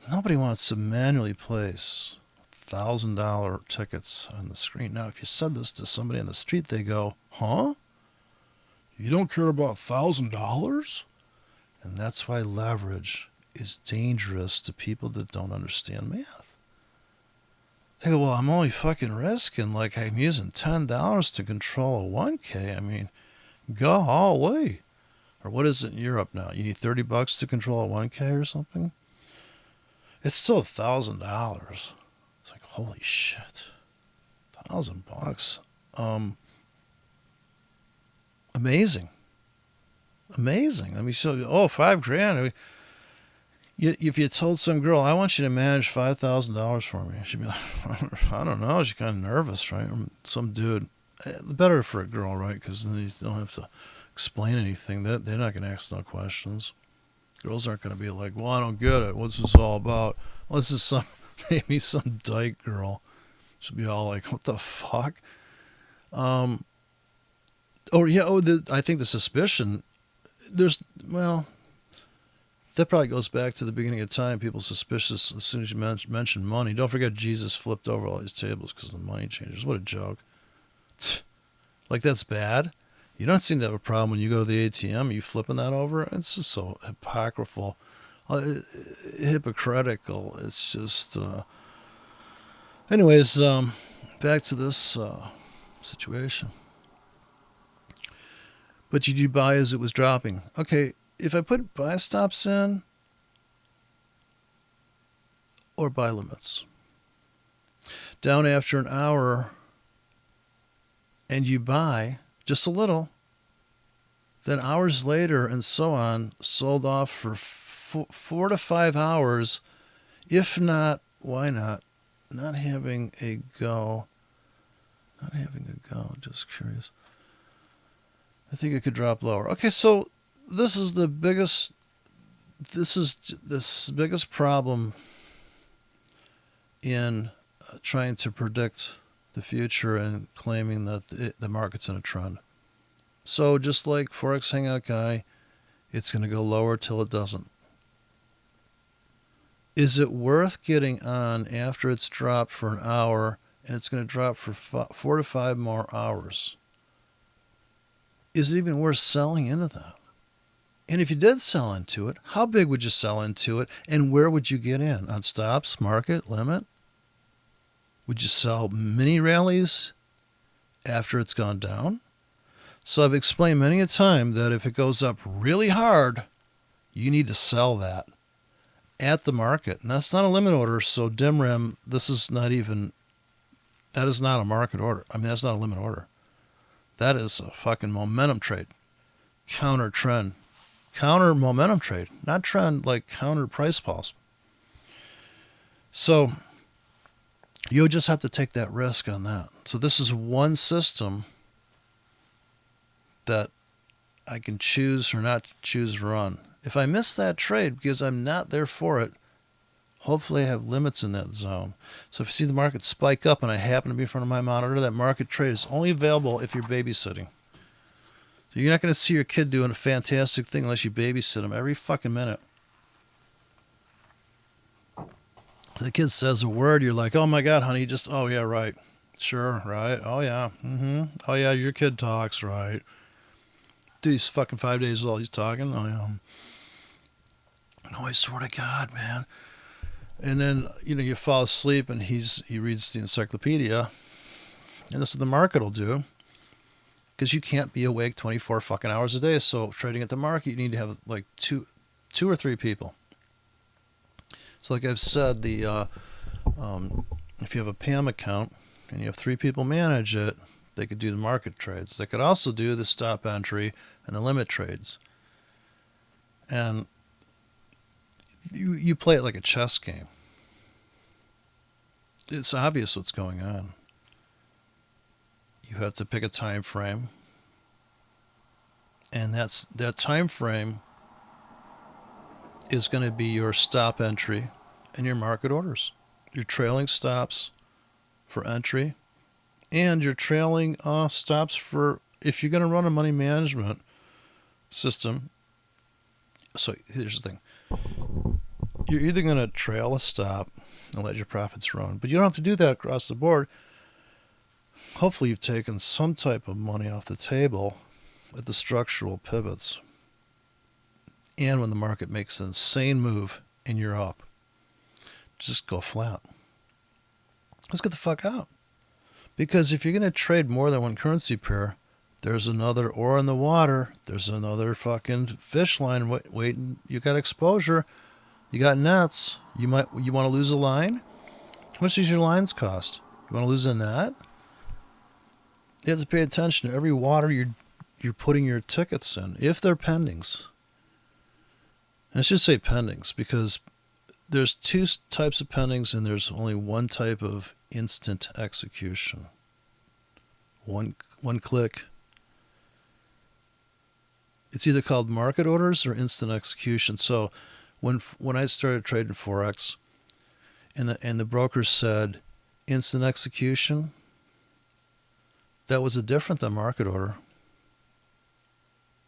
nobody wants to manually place $1,000 tickets on the screen. Now, if you said this to somebody on the street, they go, huh? You don't care about $1,000? And that's why leverage is dangerous to people that don't understand math. They go, well, I'm only fucking risking, like I'm using $10 to control a 1K. I mean, golly. Or what is it in Europe now? You need $30 to control a 1K or something? It's still $1,000. It's like, holy shit, $1,000. Um, amazing, amazing. I mean, so $5,000. I mean, if you told some girl, I want you to manage $5,000 for me, she'd be like, I don't know. She's kind of nervous, right? Some dude. Better for a girl, right? Because then you don't have to explain anything. They're not going to ask no questions. Girls aren't going to be like, well, I don't get it. What's this all about? Well, this is maybe some dyke girl. She'll be all like, what the fuck? I think the suspicion, that probably goes back to the beginning of time. People suspicious as soon as you mention money. Don't forget Jesus flipped over all these tables because of the money changers. What a joke. Like, that's bad. You don't seem to have a problem when you go to the ATM. Are you flipping that over? It's just so hypocritical. Hypocritical. It's just... Anyways, back to this situation. But you do buy as it was dropping. Okay, if I put buy stops in or buy limits, down after an hour, and you buy just a little, then hours later and so on, sold off for 4 to 5 hours. If not, why not? Not having a go. Just curious. I think it could drop lower. Okay, so this is the biggest problem in trying to predict the future and claiming that the market's in a trend. So just like Forex Hangout Guy, it's going to go lower till it doesn't. Is it worth getting on after it's dropped for an hour and it's going to drop for 4 to 5 more hours? Is it even worth selling into that? And if you did sell into it, how big would you sell into it? And where would you get in? On stops, market, limit? Would you sell mini rallies after it's gone down? So I've explained many a time that if it goes up really hard, you need to sell that at the market. And that's not a limit order. So DIMREM, that is not a market order. I mean, that's not a limit order. That is a fucking momentum trade. Counter trend. Counter momentum trade. Not trend, like counter price pulse. So you'll just have to take that risk on that. So this is one system that I can choose or not choose to run. If I miss that trade because I'm not there for it, hopefully I have limits in that zone. So if you see the market spike up and I happen to be in front of my monitor, that market trade is only available if you're babysitting. So you're not going to see your kid doing a fantastic thing unless you babysit him every fucking minute. The kid says a word, you're like, oh my God, honey, oh yeah, right. Sure, right. Oh yeah. Oh yeah, your kid talks, right. Dude, he's fucking 5 days old. He's talking. Oh yeah. No, I swear to God, man. And then, you fall asleep and he reads the encyclopedia. And that's what the market will do. Because you can't be awake 24 fucking hours a day. So trading at the market, you need to have like two or three people. So like I've said, if you have a PAM account and you have 3 people manage it, they could do the market trades. They could also do the stop entry and the limit trades. And you play it like a chess game. It's obvious what's going on. You have to pick a time frame. And that time frame is going to be your stop entry and your market orders. Your trailing stops for entry and your trailing stops for if you're going to run a money management system. So here's the thing. You're either going to trail a stop and let your profits run, but you don't have to do that across the board. Hopefully you've taken some type of money off the table at the structural pivots. And when the market makes an insane move and you're up, just go flat. Let's get the fuck out. Because if you're going to trade more than one currency pair, there's another oar in the water. There's another fucking fish line waiting. You got exposure. You got nets. You want to lose a line? How much does your lines cost? You want to lose a net? You have to pay attention to every water you're putting your tickets in, if they're pendings. And I should say pendings because there's two types of pendings and there's only one type of instant execution. One click. It's either called market orders or instant execution. So when I started trading Forex and the broker said instant execution, that was a different than market order.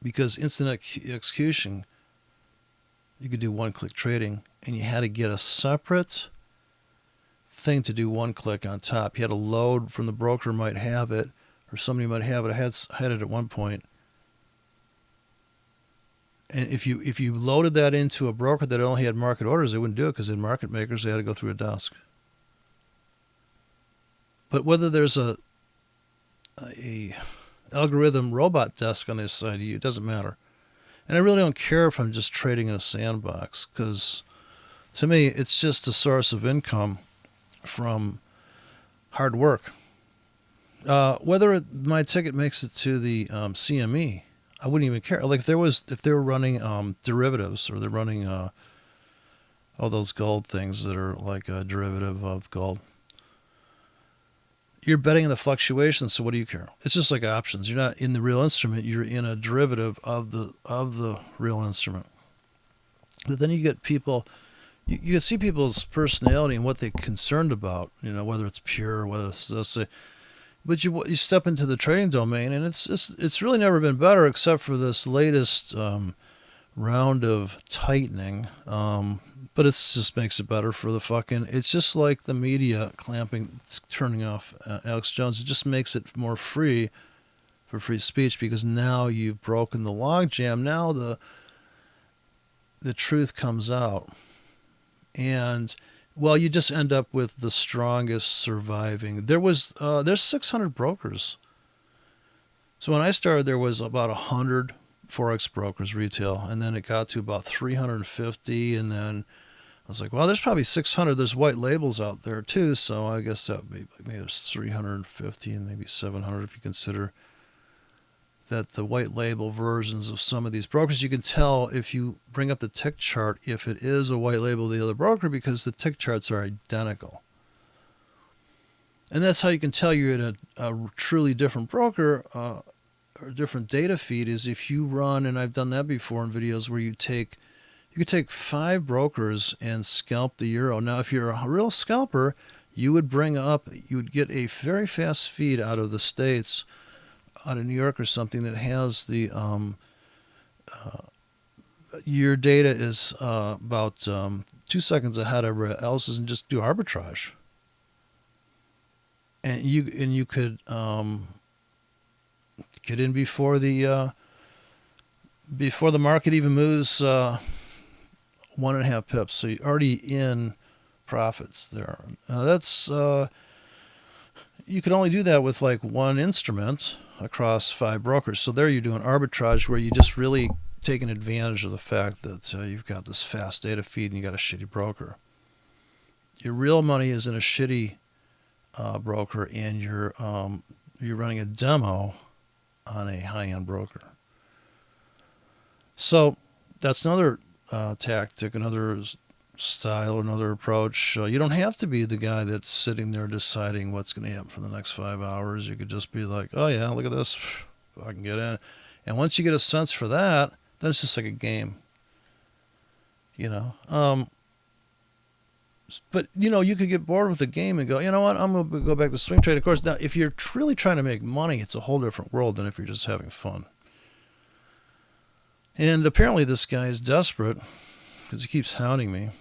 Because instant execution, you could do one-click trading, and you had to get a separate thing to do one-click on top. You had a load from the broker might have it, or somebody might have it. I had it at one point. And if you loaded that into a broker that only had market orders, they wouldn't do it because in market makers, they had to go through a desk. But whether there's a algorithm robot desk on this side of you, it doesn't matter. And I really don't care if I'm just trading in a sandbox because to me, it's just a source of income from hard work. Whether my ticket makes it to the CME, I wouldn't even care. Like if they were running derivatives or they're running all those gold things that are like a derivative of gold. You're betting on the fluctuations, so what do you care? It's just like options. You're not in the real instrument. You're in a derivative of the real instrument. But then you get people. You can see people's personality and what they're concerned about. You know, whether it's pure, whether it's this. But you step into the trading domain, and it's really never been better except for this latest round of tightening. But it just makes it better for the fucking. It's just like the media turning off Alex Jones. It just makes it more free for free speech because now you've broken the logjam. Now the truth comes out, and well, you just end up with the strongest surviving. There's 600 brokers. So when I started, there was about 100 Forex brokers retail, and then it got to about 350, and then I was like, well, there's probably 600. There's white labels out there too, so I guess that would be maybe there's 350 and maybe 700 if you consider that the white label versions of some of these brokers. You can tell if you bring up the tick chart if it is a white label of the other broker because the tick charts are identical. And that's how you can tell you're in a truly different broker or different data feed is if you run, and I've done that before in videos where you could take 5 brokers and scalp the euro. Now, if you're a real scalper, you would get a very fast feed out of the States, out of New York or something that has the, your data is about 2 seconds ahead of everybody else's and just do arbitrage. And you could get in before the market even moves 1.5 pips. So you're already in profits there. That's you could only do that with like one instrument across 5 brokers. So there you're doing arbitrage where you just really taking advantage of the fact that you've got this fast data feed and you got a shitty broker. Your real money is in a shitty broker, and you're running a demo on a high-end broker. So that's another tactic, another style, another approach. You don't have to be the guy that's sitting there deciding what's going to happen for the next 5 hours. You could just be like, oh yeah, look at this, I can get in. And once you get a sense for that, then it's just like a game. You know. But, you know, you could get bored with the game and go, you know what, I'm going to go back to swing trade. Of course, now, if you're really trying to make money, it's a whole different world than if you're just having fun. And apparently this guy is desperate because he keeps hounding me.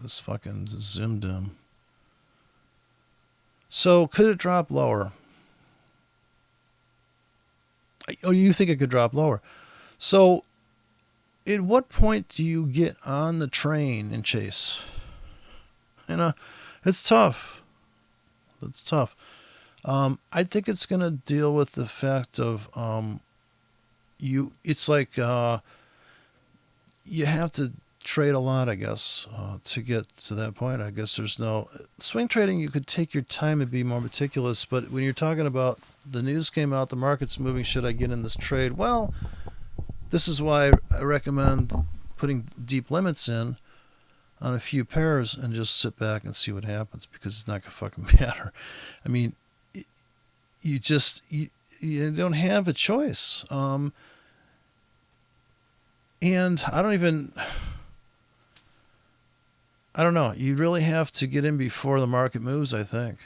This fucking Zimdim. So could it drop lower? Oh, you think it could drop lower? So at what point do you get on the train and chase? You know, it's tough. It's tough. I think it's going to deal with the fact of it's like you have to trade a lot, I guess, to get to that point. I guess there's no swing trading. You could take your time and be more meticulous, but when you're talking about the news came out, the market's moving, should I get in this trade? Well, this is why I recommend putting deep limits in on a few pairs and just sit back and see what happens, because it's not gonna fucking matter. I mean, you don't have a choice. And I don't know. You really have to get in before the market moves, I think.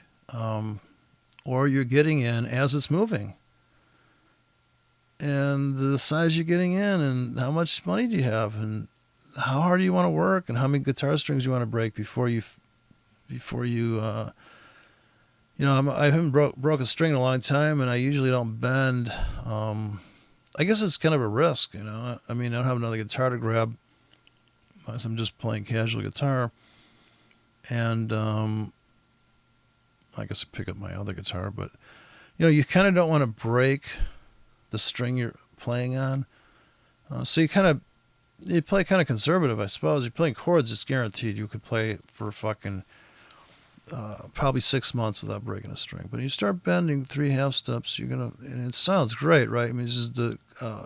Or you're getting in as it's moving. And the size you're getting in, and how much money do you have, and how hard do you want to work, and how many guitar strings you want to break before you I haven't broke a string in a long time, and I usually don't bend. I guess it's kind of a risk, I mean, I don't have another guitar to grab, unless I'm just playing casual guitar. And I guess I pick up my other guitar, but you kind of don't want to break the string you're playing on. So you play kind of conservative, I suppose. You're playing chords, it's guaranteed you could play for fucking probably 6 months without breaking a string. But you start bending 3 half steps, and it sounds great, right? I mean, this is the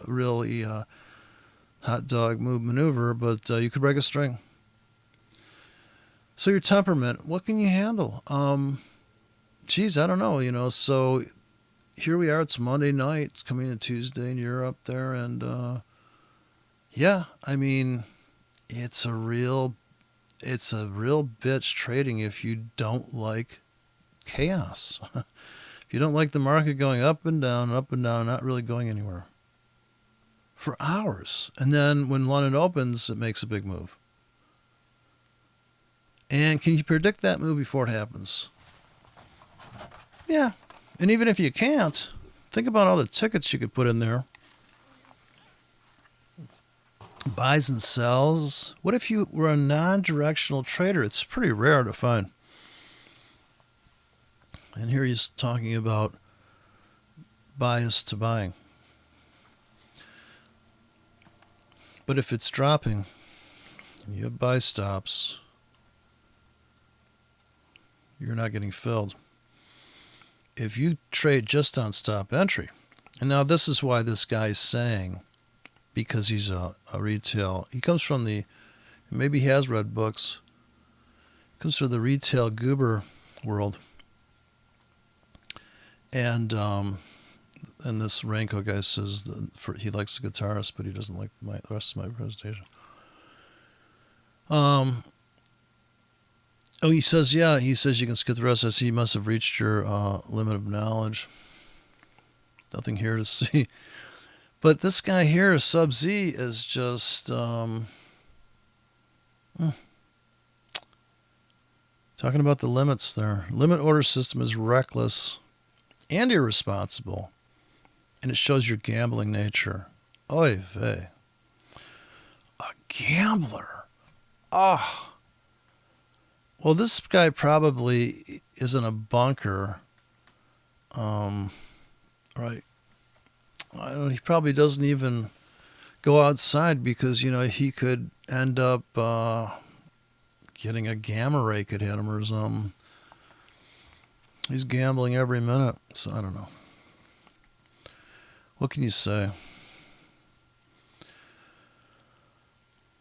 really hot dog move maneuver, but you could break a string. So your temperament, what can you handle? I don't know, so here we are, it's Monday night, it's coming in Tuesday, and you're up there, and I mean, it's a real bitch trading if you don't like chaos. If you don't like the market going up and down, not really going anywhere for hours. And then when London opens, it makes a big move. And can you predict that move before it happens? Yeah. And even if you can't, think about all the tickets you could put in there. Buys and sells. What if you were a non-directional trader? It's pretty rare to find. And here he's talking about bias to buying. But if it's dropping, you have buy stops, you're not getting filled. If you trade just on stop entry, and now this is why this guy's saying, because he's a retail, he comes from maybe he has read books, comes from the retail goober world. And this Ranko guy says he likes the guitarist, but he doesn't like the rest of my presentation. He says you can skip the rest. I see you must have reached your limit of knowledge. Nothing here to see. But this guy here, Sub-Z, is just talking about the limits there. Limit order system is reckless and irresponsible, and it shows your gambling nature. Oy vey. A gambler. Oh. Well, this guy probably is in a bunker. Right. He probably doesn't even go outside because, he could end up getting a gamma ray could hit him or something. He's gambling every minute, so I don't know. What can you say?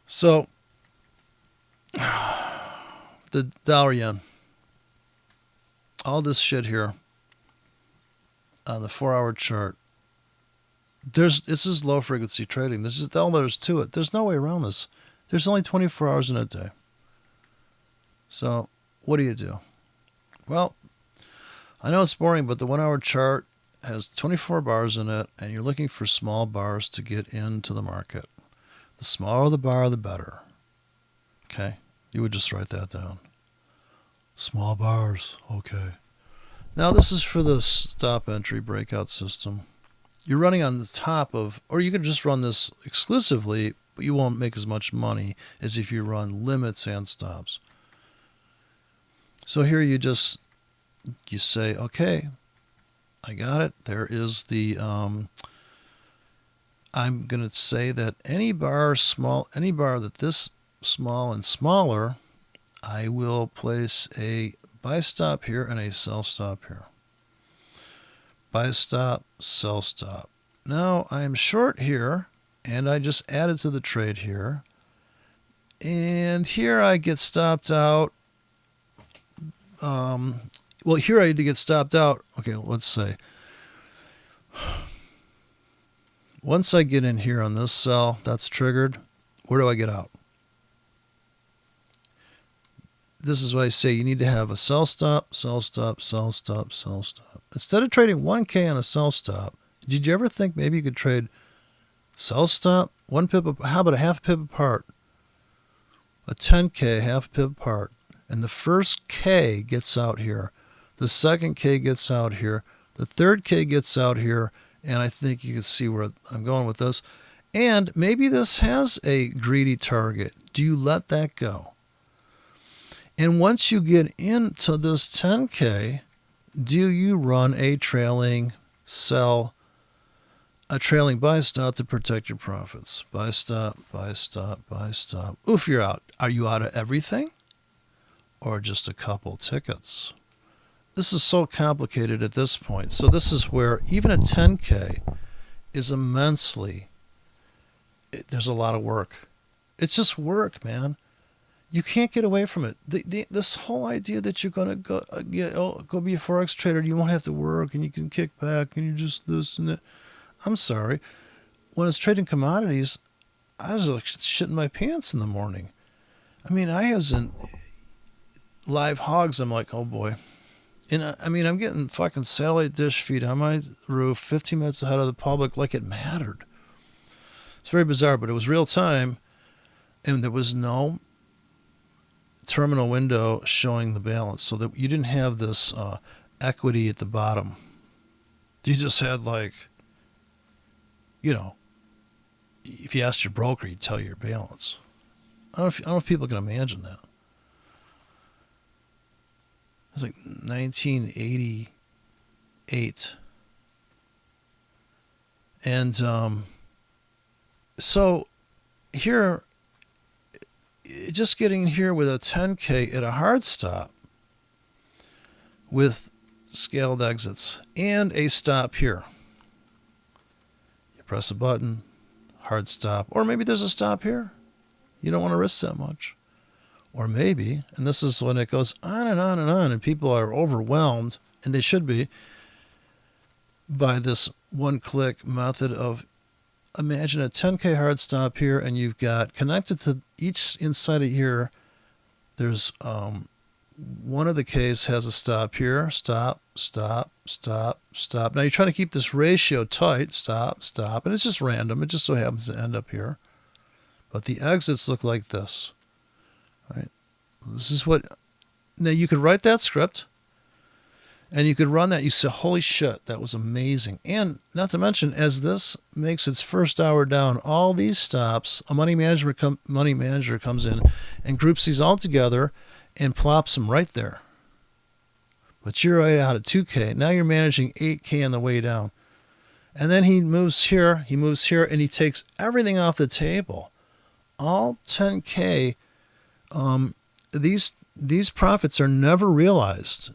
So, the dollar yen. All this shit here on the 4-hour chart. This is low frequency trading. This is all there's to it. There's no way around this. There's only 24 hours in a day. So, what do you do? Well, I know it's boring, but the 1-hour chart has 24 bars in it, and you're looking for small bars to get into the market. The smaller the bar, the better. Okay? You would just write that down. Small bars. Okay. Now, this is for the stop entry breakout system. You're running on the top of, or you could just run this exclusively, but you won't make as much money as if you run limits and stops. So here you say, okay, I got it. There is I'm going to say that any bar that this small and smaller, I will place a buy stop here and a sell stop here. Buy stop, sell stop. Now I'm short here, and I just added to the trade here. And here I get stopped out. Well, here I had to get stopped out. Okay, let's say. Once I get in here on this sell, that's triggered. Where do I get out? This is why I say you need to have a sell stop, sell stop, sell stop, sell stop. Instead of trading 1K on a sell stop, did you ever think maybe you could trade sell stop, 1 pip, how about a half pip apart? A 10K, half pip apart. And the first K gets out here. The second K gets out here. The third K gets out here. And I think you can see where I'm going with this. And maybe this has a greedy target. Do you let that go? And once you get into this 10K, do you run a trailing sell, a trailing buy stop to protect your profits? Buy stop, buy stop, buy stop. Oof, you're out. Are you out of everything? Or just a couple tickets? This is so complicated at this point. So this is where even a 10K is immensely, there's a lot of work. It's just work, man. You can't get away from it. This whole idea that you're going to go be a Forex trader, you won't have to work and you can kick back and you're just this and that. I'm sorry. When I was trading commodities, I was like shitting my pants in the morning. I mean, I was in live hogs. I'm like, oh boy. And I mean, I'm getting fucking satellite dish feed on my roof 15 minutes ahead of the public like it mattered. It's very bizarre, but it was real time and there was no terminal window showing the balance, so that you didn't have this equity at the bottom. You just had like, you know, if you asked your broker, he'd tell you your balance. I don't know if people can imagine that. It was like 1988. And so here, just getting here with a 10K at a hard stop with scaled exits and a stop here. You press a button, hard stop, or maybe there's a stop here. You don't want to risk that much. Or maybe, and this is when it goes on and on and on, and people are overwhelmed, and they should be, by this one-click method of, imagine a 10K hard stop here, and you've got connected to each inside of here, there's one of the Ks has a stop here, stop, stop, stop, stop. Now you're trying to keep this ratio tight, stop, stop, and it's just random. It just so happens to end up here. But the exits look like this. Right? This is what, now you could write that script and you could run that. You say, holy shit, that was amazing. And not to mention, as this makes its first hour down, all these stops, a money manager comes in and groups these all together and plops them right there. But you're right out at 2K. Now you're managing 8K on the way down. And then he moves here, and he takes everything off the table. All 10K, these profits are never realized.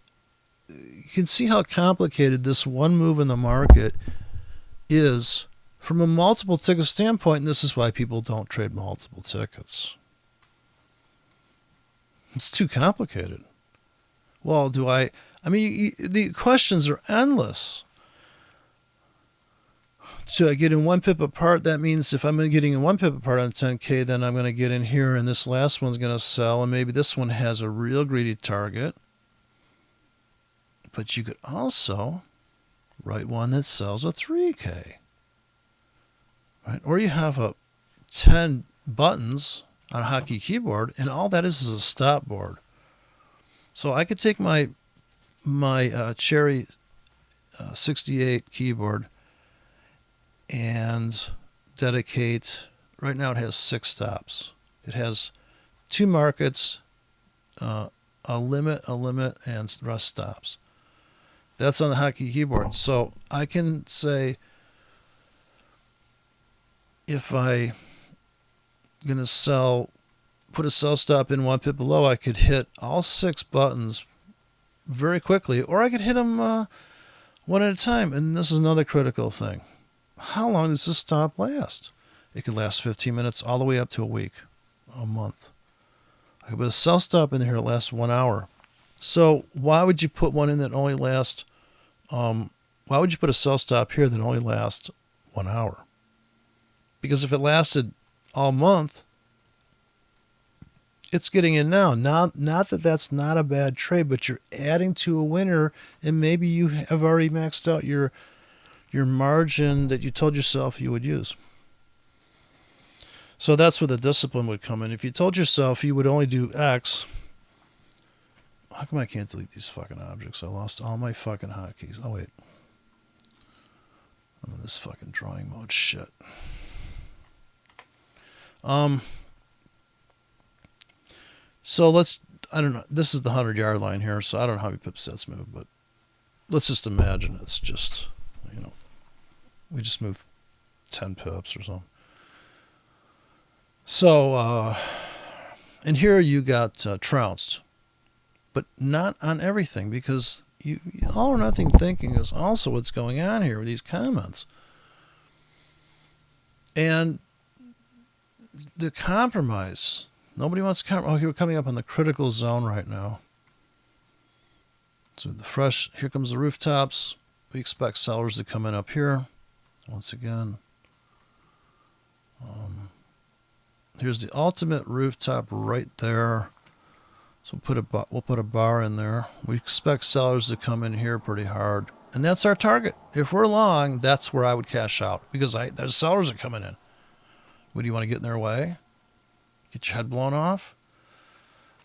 You can see how complicated this one move in the market is from a multiple ticket standpoint, and this is why people don't trade multiple tickets. It's too complicated. Well, the questions are endless. Should I get in 1 pip apart? That means if I'm getting in 1 pip apart on 10K, then I'm going to get in here and this last one's going to sell, and maybe this one has a real greedy target. But you could also write one that sells a 3K. Right? Or you have a 10 buttons on a hotkey keyboard, and all that is a stop board. So I could take my Cherry 68 keyboard and dedicate, right now it has 6 stops. It has 2 markets, a limit, and rest stops. That's on the hotkey keyboard. So I can say, if I'm going to sell put a sell stop in 1 pip below, I could hit all 6 buttons very quickly, or I could hit them one at a time. And this is another critical thing. How long does this stop last? It could last 15 minutes all the way up to a week, a month. I could put a sell stop in here that lasts 1 hour. So why would you put one in that only lasts, why would you put a sell stop here that only lasts 1 hour? Because if it lasted all month, it's getting in now. Not that that's not a bad trade, but you're adding to a winner, and maybe you have already maxed out your margin that you told yourself you would use. So that's where the discipline would come in. If you told yourself you would only do X, how come I can't delete these fucking objects? I lost all my fucking hotkeys. Oh, wait. I'm in this fucking drawing mode. Shit. So I don't know. This is the 100-yard line here, so I don't know how many pips that's moved, but let's just imagine it's just, we just move 10 pips or something. So, and here you got trounced, but not on everything, because you all or nothing thinking is also what's going on here with these comments. And the compromise, nobody wants to compromise. Oh, we're coming up on the critical zone right now. So here comes the rooftops. We expect sellers to come in up here. Once again, here's the ultimate rooftop right there. So we'll put a bar in there. We expect sellers to come in here pretty hard, and that's our target. If we're long, that's where I would cash out, because there's sellers that are coming in. What do you want to get in their way? Get your head blown off?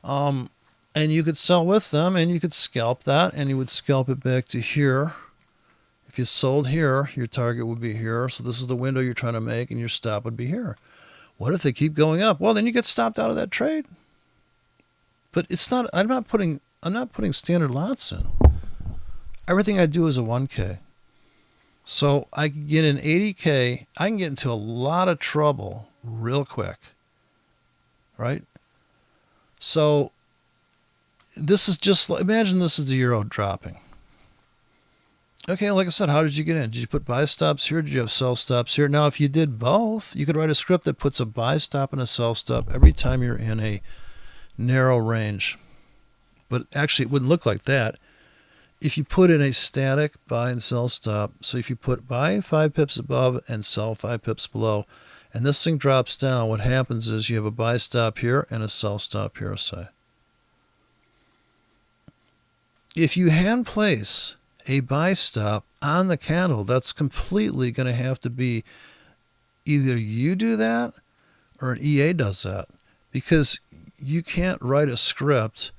And you could sell with them, and you could scalp that, and you would scalp it back to here. If you sold here, your target would be here. So this is the window you're trying to make, and your stop would be here. What if they keep going up? Well, then you get stopped out of that trade. But it's not. I'm not putting standard lots in. Everything I do is a 1K. So I can get in 80K. I can get into a lot of trouble real quick. Right? So this is just, imagine this is the euro dropping. Okay, like I said, how did you get in? Did you put buy stops here? Did you have sell stops here? Now, if you did both, you could write a script that puts a buy stop and a sell stop every time you're in a narrow range. But actually, it wouldn't look like that if you put in a static buy and sell stop. So if you put buy 5 pips above and sell 5 pips below, and this thing drops down, what happens is you have a buy stop here and a sell stop here, say. If you hand place a buy stop on the candle, that's completely going to have to be either you do that or an EA does that, because you can't write a script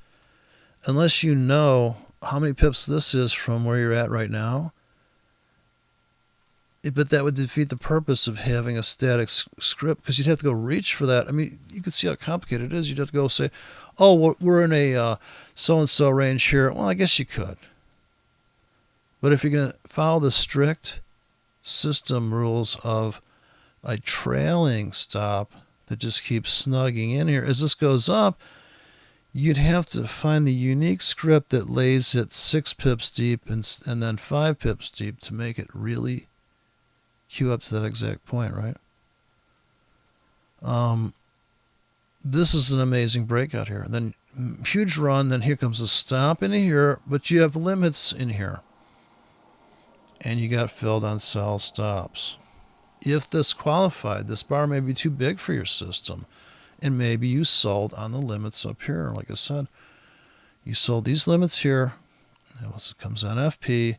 unless you know how many pips this is from where you're at right now. But that would defeat the purpose of having a static script, because you'd have to go reach for that. I mean, you can see how complicated it is. You'd have to go say, oh, we're in a so-and-so range here. Well, I guess you could. But if you're going to follow the strict system rules of a trailing stop that just keeps snugging in here, as this goes up, you'd have to find the unique script that lays it 6 pips deep and then 5 pips deep to make it really queue up to that exact point, right? This is an amazing breakout here. Then huge run, then here comes a stop into here, but you have limits in here. And you got filled on sell stops. If this qualified, this bar may be too big for your system, and maybe you sold on the limits up here. Like I said, you sold these limits here. It comes on FP.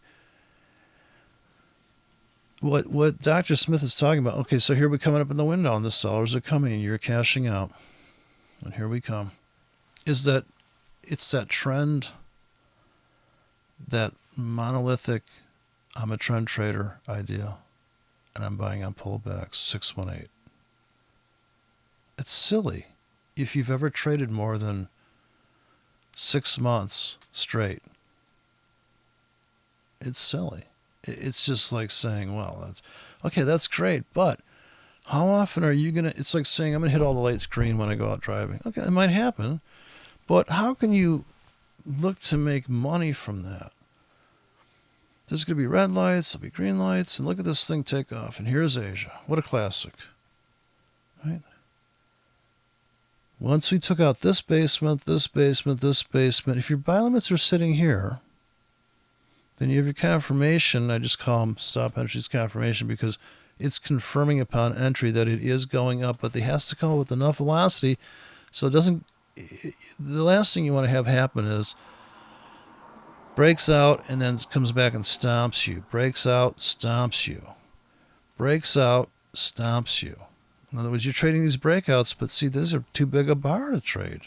What Dr. Smith is talking about, okay, so here we're coming up in the window, and the sellers are coming, and you're cashing out. And here we come. Is that it's that trend, that monolithic, I'm a trend trader idea, and I'm buying on pullbacks, 618. It's silly. If you've ever traded more than 6 months straight, it's silly. It's just like saying, well, that's great, but How often are you going to, it's like saying, I'm going to hit all the lights green when I go out driving. Okay, it might happen, but how can you look to make money from that? There's going to be red lights, there'll be green lights, and look at this thing take off. And here's Asia. What a classic, right? Once we took out this basement, this basement, this basement, if your buy limits are sitting here, then you have your confirmation. I just call them stop entries confirmation because it's confirming upon entry that it is going up, but it has to come up with enough velocity so it doesn't. The last thing you want to have happen is breaks out and then comes back and stomps you. Breaks out, stomps you. Breaks out, stomps you. In other words, you're trading these breakouts, but see, these are too big a bar to trade.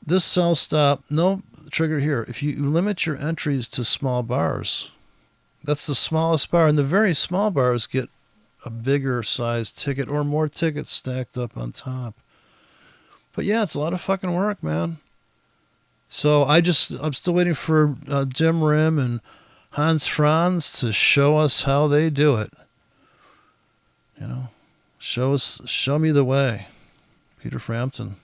This sell stop, no trigger here. If you limit your entries to small bars, that's the smallest bar, and the very small bars get a bigger size ticket or more tickets stacked up on top. But yeah, it's a lot of fucking work, man. So I'm still waiting for Jim Rim and Hans Franz to show us how they do it. You know, show me the way. Peter Frampton.